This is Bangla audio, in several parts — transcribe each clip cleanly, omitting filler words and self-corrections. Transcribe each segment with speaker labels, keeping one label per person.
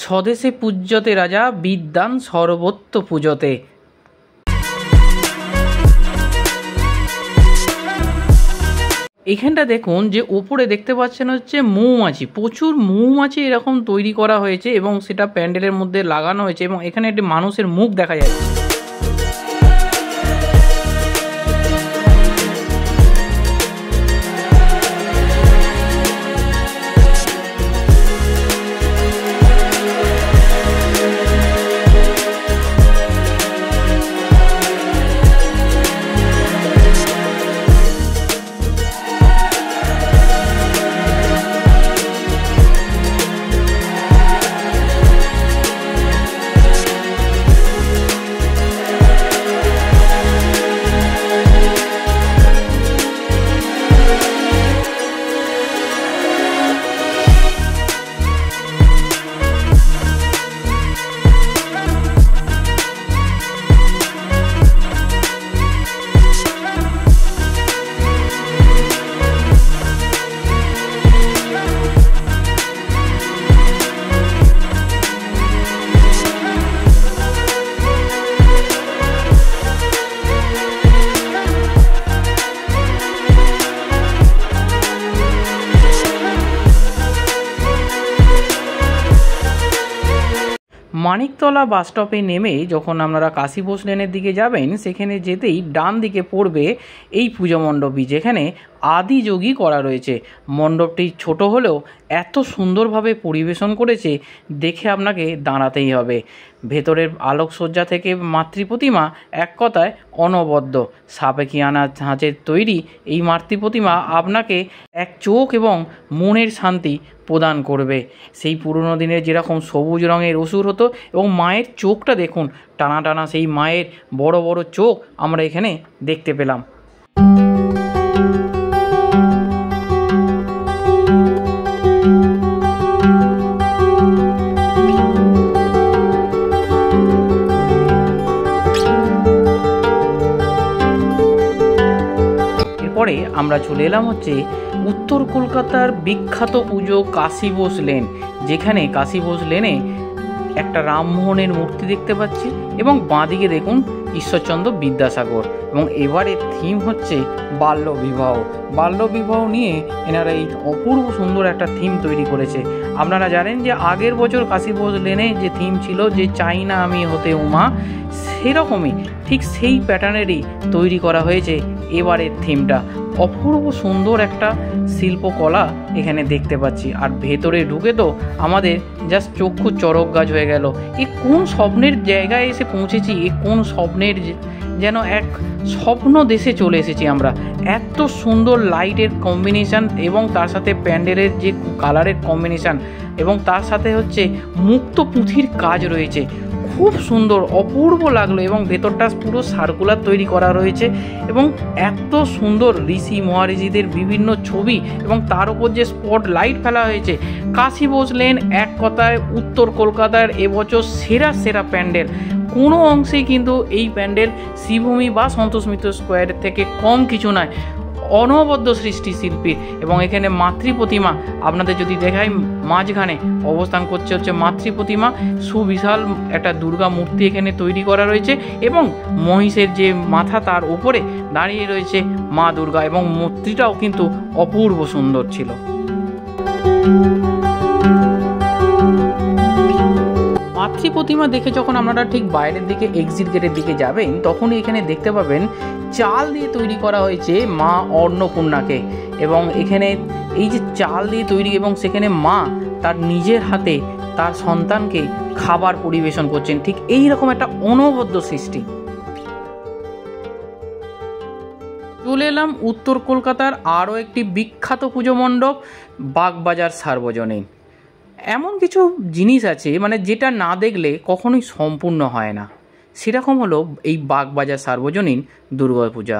Speaker 1: স্বদেশে পূজ্যতে রাজা, বিদ্বান সর্বত্র পূজতে। এখানটা দেখুন যে ওপরে দেখতে পাচ্ছেন হচ্ছে মৌমাছি, প্রচুর মৌমাছি এরকম তৈরি করা হয়েছে এবং সেটা প্যান্ডেলের মধ্যে লাগানো হয়েছে এবং এখানে একটি মানুষের মুখ দেখা যাচ্ছে। মানিকতলা বাস স্টপে নেমে যখন আপনারা কাশী বোস লেনের দিকে যাবেন, সেখানে যেতেই ডান দিকে পড়বে এই পুজো মণ্ডপটি, যেখানে আদিযোগী করা রয়েছে। মণ্ডপটি ছোট হলেও এত সুন্দরভাবে পরিবেশন করেছে, দেখে আপনাকে দাঁড়াতেই হবে। ভেতরের আলোকসজ্জা থেকে মাতৃ প্রতিমা এক কথায় অনবদ্য। সাবেকিয়ানা ধাঁচের তৈরি এই মাতৃ প্রতিমা আপনাকে এক চোখ এবং মনের শান্তি প্রদান করবে। সেই পুরনো দিনের যেরকম সবুজ রঙের অসুর হতো এবং মায়ের চোখটা দেখুন, টানা টানা সেই মায়ের বড় বড় চোখ আমরা এখানে দেখতে পেলাম। পরে আমরা চলে এলাম হচ্ছে উত্তর কলকাতার বিখ্যাত পুজো কাশী বোস লেন, যেখানে কাশী বোস লেনে একটা রামমোহনের মূর্তি দেখতে পাচ্ছি এবং বাঁদিকে দেখুন ঈশ্বরচন্দ্র বিদ্যাসাগর। এবং এবারের থিম হচ্ছে বাল্যবিবাহ। বাল্যবিবাহ নিয়ে এনারা এই অপূর্ব সুন্দর একটা থিম তৈরি করেছে। আপনারা জানেন যে আগের বছর কাশী বোস লেনে যে থিম ছিল যে চাই না আমি হতে উমা, সেরকমই ঠিক সেই প্যাটার্নেরই তৈরি করা হয়েছে এবারের থিমটা। অপূর্ব সুন্দর একটা শিল্পকলা এখানে দেখতে পাচ্ছি। আর ভেতরে ঢুকে তো আমাদের জাস্ট চক্ষু চরক গাছ হয়ে গেল। এ কোন স্বপ্নের জায়গায় এসে পৌঁছেছি, এ কোন স্বপ্নের যেন এক স্বপ্ন দেশে চলে এসেছি আমরা। এত সুন্দর লাইটের কম্বিনেশান এবং তার সাথে প্যান্ডেলের যে কালারের কম্বিনেশান এবং তার সাথে হচ্ছে মুক্ত পুঁথির কাজ রয়েছে, খুব সুন্দর অপূর্ব লাগলো। এবং ভেতরটা পুরো সার্কুলার তৈরি করা রয়েছে এবং এত সুন্দর ঋষি মহারিষিদের বিভিন্ন ছবি এবং তার উপর যে স্পট লাইট ফেলা হয়েছে। কাশী বোস লেন এক কথায় উত্তর কলকাতার এবছর সেরা সেরা প্যান্ডেল। কোনো অংশেই কিন্তু এই প্যান্ডেল শ্রীভূমি বা সন্তোষ মিত্র স্কোয়ার থেকে কম কিছু নয়। অনবদ্য সৃষ্টি শিল্পীর। এবং এখানে মাতৃ প্রতিমা আপনাদের যদি দেখাই, মাঝখানে অবস্থান করছে হচ্ছে মাতৃ প্রতিমা। সুবিশাল একটা দুর্গা মূর্তি এখানে তৈরি করা রয়েছে এবং মহিষের যে মাথা তার উপরে দাঁড়িয়ে রয়েছে মা দুর্গা এবং মূর্তিটাও কিন্তু অপূর্ব সুন্দর ছিল। মাতৃ প্রতিমা দেখে যখন আপনারা ঠিক বাইরের দিকে এক্সিট গেটের দিকে যাবেন, তখনই এখানে দেখতে পাবেন চাল দিয়ে তৈরি করা হয়েছে মা অন্নপূর্ণাকে। এবং এখানে এই যে চাল দিয়ে তৈরি এবং সেখানে মা তার নিজের হাতে তার সন্তানকে খাবার পরিবেশন করছেন, ঠিক এই রকম একটা অনবদ্য সৃষ্টি। চলে এলাম উত্তর কলকাতার আরও একটি বিখ্যাত পুজো মণ্ডপ, বাগবাজার সার্বজনীন। এমন কিছু জিনিস আছে মানে যেটা না দেখলে কখনোই সম্পূর্ণ হয় না, সেরকম হলো এই বাগবাজার সার্বজনীন দুর্গাপূজা।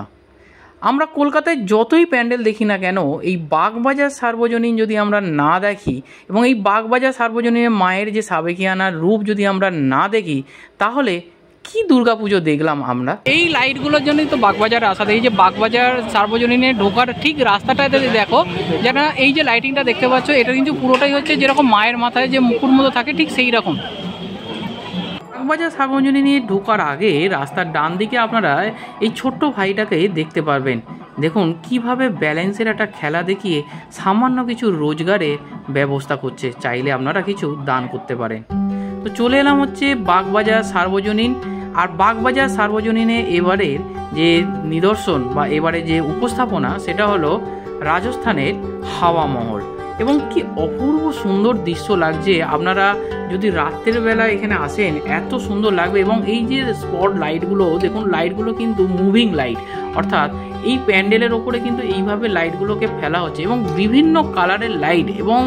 Speaker 1: আমরা কলকাতায় যতই প্যান্ডেল দেখি না কেন, এই বাগবাজার সার্বজনীন যদি আমরা না দেখি এবং এই বাগবাজার সার্বজনীনের মায়ের যে সাবেকিয়ানার রূপ যদি আমরা না দেখি, তাহলে কি দুর্গাপুজো দেখলাম আমরা। এই লাইটগুলোর জন্যই তো বাগবাজারে আসা। এই যে বাগবাজার সার্বজনীনে ঢোকার ঠিক রাস্তাটাতে দেখো, যেটা এই যে লাইটিংটা দেখতে পাচ্ছ, এটা কিন্তু পুরোটাই হচ্ছে যেরকম মায়ের মাথায় যে মুকুট মতো থাকে ঠিক সেই রকম। বাগবাজার সার্বজনীনে ঢোকার আগে রাস্তার ডান দিকে আপনারা এই ছোট্ট ভাইটাকে দেখতে পারবেন। দেখুন কিভাবে ব্যালেন্সের একটা খেলা দেখিয়ে সামান্য কিছু রোজগারের ব্যবস্থা করছে। চাইলে আপনারা কিছু দান করতে পারেন। তো চলে এলাম হচ্ছে বাগবাজার সার্বজনীন। আর বাগবাজার সার্বজনীনে এবারের যে নিদর্শন বা এবারে যে উপস্থাপনা সেটা হলো রাজস্থানের হাওয়া মহল। এবং কি অপূর্ব সুন্দর দৃশ্য লাগছে। আপনারা যদি রাত্রের বেলা এখানে আসেন এত সুন্দর লাগবে। এবং এই যে স্পট লাইটগুলো দেখুন, লাইটগুলো কিন্তু মুভিং লাইট, অর্থাৎ এই প্যান্ডেলের ওপরে কিন্তু এইভাবে লাইটগুলোকে ফেলা হচ্ছে এবং বিভিন্ন কালারের লাইট। এবং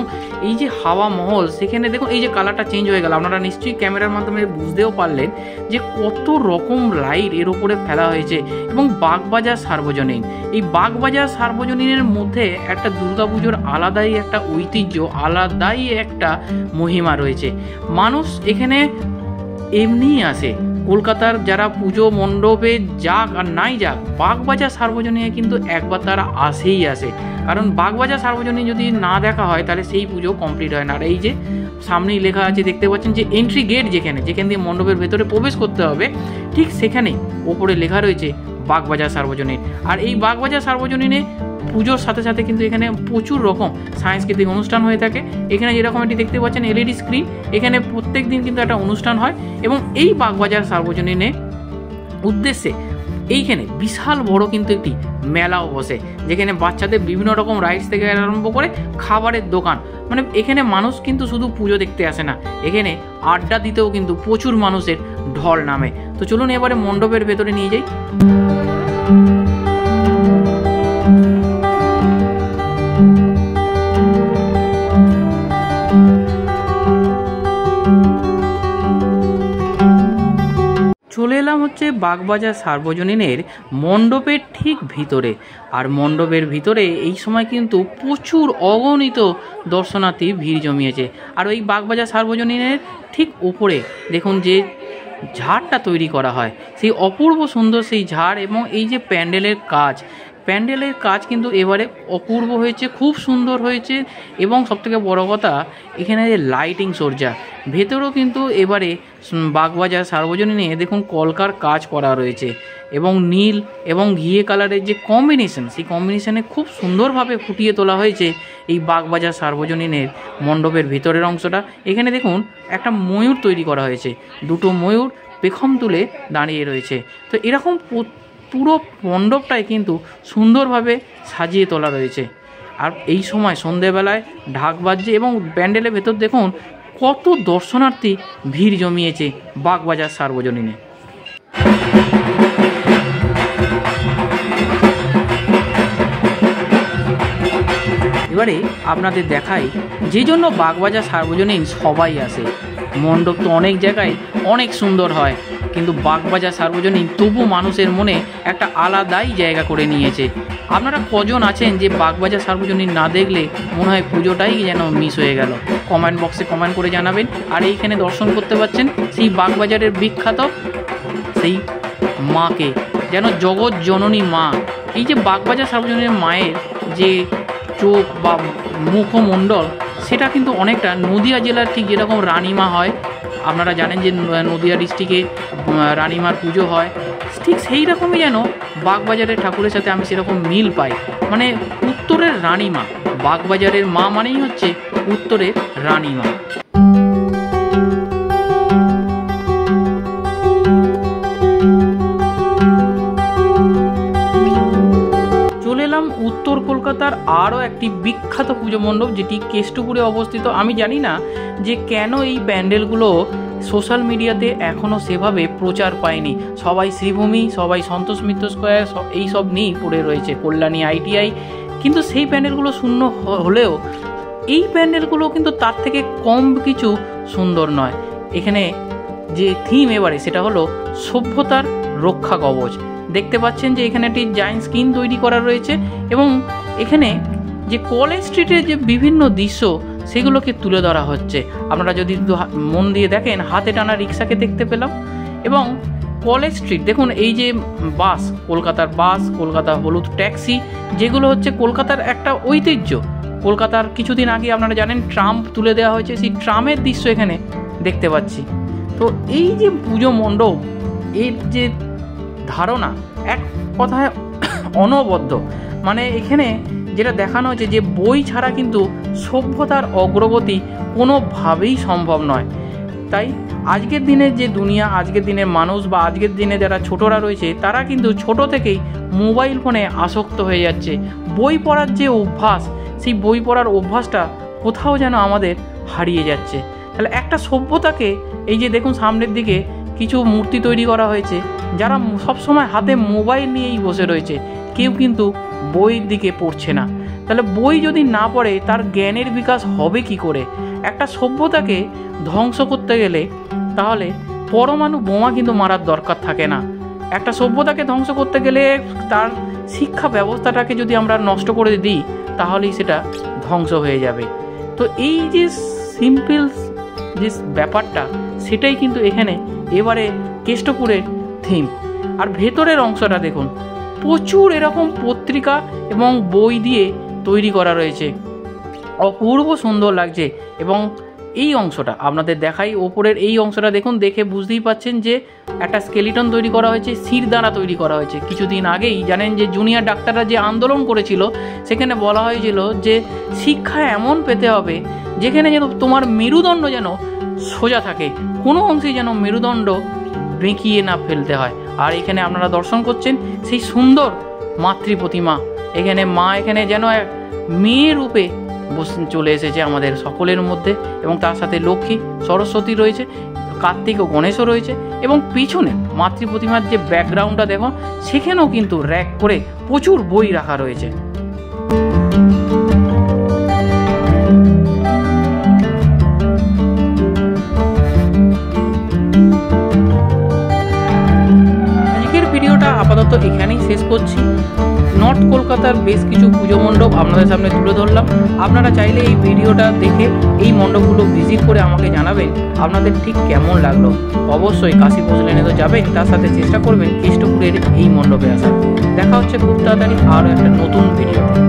Speaker 1: এই যে হাওয়া মহল সেখানে দেখুন এই যে কালারটা চেঞ্জ হয়ে গেল, আপনারা নিশ্চয়ই ক্যামেরার মাধ্যমে বুঝতেও পারলেন যে কত রকম লাইট এর ওপরে ফেলা হয়েছে। এবং বাগবাজার সার্বজনীন, এই বাগবাজার সার্বজনীনের মধ্যে একটা দুর্গাপুজোর আলাদাই একটা ঐতিহ্য, আলাদাই একটা মহিমা রয়েছে। মানুষ এখানে এমনিই আসে, কলকাতার যারা পুজো মণ্ডপে যাক আর নাই যাক, বাগবাজার সার্বজনীনে কিন্তু একবার তারা আসেই আসে। কারণ বাগবাজার সার্বজনীন যদি না দেখা হয় তাহলে সেই পুজো কমপ্লিট হয় না। আর এই যে সামনেই লেখা আছে দেখতে পাচ্ছেন যে এন্ট্রি গেট, যেখান দিয়ে মণ্ডপের ভেতরে প্রবেশ করতে হবে, ঠিক সেখানে ওপরে লেখা রয়েছে বাগবাজার সার্বজনীন। আর এই বাগবাজার সার্বজনীনে পুজোর সাথে সাথে কিন্তু এখানে প্রচুর রকম সাংস্কৃতিক অনুষ্ঠান হয়ে থাকে। এখানে যেরকম এটি দেখতে পাচ্ছেন এলইডি স্ক্রিন, এখানে প্রত্যেক দিন কিন্তু একটা অনুষ্ঠান হয়। এবং এই বাগবাজার সার্বজনীনে উদ্দেশ্যে এইখানে বিশাল বড় কিন্তু একটি মেলাও বসে, যেখানে বাচ্চাদের বিভিন্ন রকম রাইডস থেকে আরম্ভ করে খাবারের দোকান। মানে এখানে মানুষ কিন্তু শুধু পুজো দেখতে আসে না, এখানে আড্ডা দিতেও কিন্তু প্রচুর মানুষের ঢল নামে। তো চলুন এবারে মণ্ডপের ভেতরে নিয়ে যাই। চলে এলাম হচ্ছে বাগবাজার সার্বজনীনের মণ্ডপের ঠিক ভিতরে। আর মণ্ডপের ভিতরে এই সময় কিন্তু প্রচুর অগণিত দর্শনার্থী ভিড় জমিয়েছে। আর ওই বাগবাজার সার্বজনীনের ঠিক উপরে দেখুন যে ঝাড়টা তৈরি করা হয়, সেই অপূর্ব সুন্দর সেই ঝাড়। এবং এই যে প্যান্ডেলের কাজ কিন্তু এবারে অপূর্ব হয়েছে, খুব সুন্দর হয়েছে। এবং সবথেকে বড় কথা এখানে যে লাইটিং সজ্জা, ভেতরেও কিন্তু এবারে বাগবাজার সার্বজনীনে দেখুন কলকার কাজ করা রয়েছে। এবং নীল এবং ঘিয়ে কালারের যে কম্বিনেশন, সেই কম্বিনেশনে খুব সুন্দরভাবে ফুটিয়ে তোলা হয়েছে এই বাগবাজার সার্বজনীনের মণ্ডপের ভিতরের অংশটা। এখানে দেখুন একটা ময়ূর তৈরি করা হয়েছে, দুটো ময়ূর পেখম তুলে দাঁড়িয়ে রয়েছে। তো এরকম পুরো মণ্ডপটাই কিন্তু সুন্দরভাবে সাজিয়ে তোলা রয়েছে। আর এই সময় সন্ধেবেলায় ঢাক বাজছে এবং প্যান্ডেলের ভেতর দেখুন কত দর্শনার্থী ভিড় জমিয়েছে বাগবাজার সার্বজনীনে। এবারে আপনাদের দেখাই যে জন্য বাগবাজার সার্বজনীন সবাই আসে। মণ্ডপ তো অনেক জায়গায় অনেক সুন্দর হয়, কিন্তু বাগবাজার সার্বজনীন তবু মানুষের মনে একটা আলাদাই জায়গা করে নিয়েছে। আপনারা কজন আছেন যে বাগবাজার সার্বজনীন না দেখলে মনে হয় পুজোটাই যেন মিস হয়ে গেল? কমেন্ট বক্সে কমেন্ট করে জানাবেন। আর এইখানে দর্শন করতে পাচ্ছেন সেই বাগবাজারের বিখ্যাত সেই মাকে, যেন জগৎ জননী মা। এই যে বাগবাজার সার্বজনীনের মায়ের যে চোখ বা মুখমণ্ডল, সেটা কিন্তু অনেকটা নদিয়া জেলার ঠিক যেরকম রানীমা হয়, আপনারা জানেন যে নদিয়া ডিস্ট্রিক্টে রানীমার পুজো হয়, ঠিক সেই রকমই যেন বাগবাজারের ঠাকুরের সাথে আমি সেরকম মিল পাই। মানে উত্তরের রানীমা, বাগবাজারের মা মানেই হচ্ছে উত্তরের রানীমা। উত্তর কলকাতার আরও একটি বিখ্যাত পুজো মণ্ডপ, যেটি কেষ্টপুরে অবস্থিত। আমি জানি না যে কেন এই প্যান্ডেলগুলো সোশ্যাল মিডিয়াতে এখনও সেভাবে প্রচার পায়নি। সবাই শ্রীভূমি, সবাই সন্তোষ মিত্র স্কোয়ার এই সব নিয়েই পড়ে রয়েছে, কল্যাণী আইটিআই। কিন্তু সেই প্যান্ডেলগুলো শূন্য হলেও এই প্যান্ডেলগুলো কিন্তু তার থেকে কম কিছু সুন্দর নয়। এখানে যে থিম এবারে সেটা হলো সভ্যতার রক্ষা কবচ। দেখতে পাচ্ছেন যে এখানে একটি জায়ান্ট স্ক্রিন তৈরি করা রয়েছে এবং এখানে যে কলেজ স্ট্রিটের যে বিভিন্ন দৃশ্য সেগুলোকে তুলে ধরা হচ্ছে। আপনারা যদি মন দিয়ে দেখেন হাতে টানা রিক্সাকে দেখতে পেলাম এবং কলেজ স্ট্রিট দেখুন, এই যে বাস, কলকাতার বাস, কলকাতা হলুদ ট্যাক্সি, যেগুলো হচ্ছে কলকাতার একটা ঐতিহ্য। কলকাতার কিছুদিন আগে আপনারা জানেন ট্রাম তুলে দেওয়া হয়েছে, সেই ট্রামের দৃশ্য এখানে দেখতে পাচ্ছি। তো এই যে পুজো মণ্ডপ, এর যে ধারণা এক কথায় অনবদ্য। মানে এখানে যেটা দেখানো হয়েছে যে বই ছাড়া কিন্তু সভ্যতার অগ্রগতি কোনোভাবেই সম্ভব নয়। তাই আজকের দিনের যে দুনিয়া, আজকের দিনের মানুষ বা আজকের দিনে যারা ছোটরা রয়েছে, তারা কিন্তু ছোট থেকেই মোবাইল ফোনে আসক্ত হয়ে যাচ্ছে। বই পড়ার যে অভ্যাস, সেই বই পড়ার অভ্যাসটা কোথাও যেন আমাদের হারিয়ে যাচ্ছে। তাহলে একটা সভ্যতাকে, এই যে দেখুন সামনের দিকে কিছু মূর্তি তৈরি করা হয়েছে, যারা সবসময় হাতে মোবাইল নিয়েই বসে রয়েছে, কেউ কিন্তু বইয়ের দিকে পড়ছে না। তাহলে বই যদি না পড়ে তার জ্ঞানের বিকাশ হবে কি করে? একটা সভ্যতাকে ধ্বংস করতে গেলে তাহলে পরমাণু বোমা কিন্তু মারার দরকার থাকে না। একটা সভ্যতাকে ধ্বংস করতে গেলে তার শিক্ষা ব্যবস্থাটাকে যদি আমরা নষ্ট করে দিই, তাহলেই সেটা ধ্বংস হয়ে যাবে। তো এই যে সিম্পল যে ব্যাপারটা, সেটাই কিন্তু এখানে এবারে কেষ্টপুরের থিম। আর ভেতরের অংশটা দেখুন, প্রচুর এরকম পত্রিকা এবং বই দিয়ে তৈরি করা রয়েছে, অপূর্ব সুন্দর লাগছে। এবং এই অংশটা আপনাদের দেখাই, ওপরের এই অংশটা দেখুন, দেখে বুঝতেই পাচ্ছেন যে একটা স্কেলিটন তৈরি করা হয়েছে, শিরদাঁড়া তৈরি করা হয়েছে। কিছুদিন আগেই জানেন যে জুনিয়র ডাক্তাররা যে আন্দোলন করেছিল, সেখানে বলা হয়েছিল যে শিক্ষা এমন পেতে হবে যেখানে যেন তোমার মেরুদণ্ড যেন সোজা থাকে, কোনো অংশে যেন মেরুদণ্ড বেঁকিয়ে না ফেলতে হয়। আর এখানে আপনারা দর্শন করছেন সেই সুন্দর মাতৃ প্রতিমা। এখানে মা এখানে যেন এক মেয়ে রূপে চলে এসেছে আমাদের সকলের মধ্যে, এবং তার সাথে লক্ষ্মী, সরস্বতী রয়েছে, কার্তিক ও গণেশও রয়েছে। এবং পিছনে মাতৃ প্রতিমার যে ব্যাকগ্রাউন্ডটা দেখো, সেখানেও কিন্তু র্যাক করে প্রচুর বই রাখা রয়েছে। আজকের ভিডিওটা আপাতত এখানেই শেষ করছি। নর্থ কলকাতার বেশ কিছু পুজো মণ্ডপ আপনাদের সামনে তুলে ধরলাম। আপনারা চাইলে এই ভিডিওটা দেখে এই মণ্ডপগুলো ভিজিট করে আমাকে জানাবেন আপনাদের ঠিক কেমন লাগলো। অবশ্যই কাশী বোস লেনে তো যাবেন, তার সাথে চেষ্টা করবেন কেষ্টপুরের এই মণ্ডপে আসার। দেখা হচ্ছে খুব তাড়াতাড়ি আরও একটা নতুন ভিডিওতে।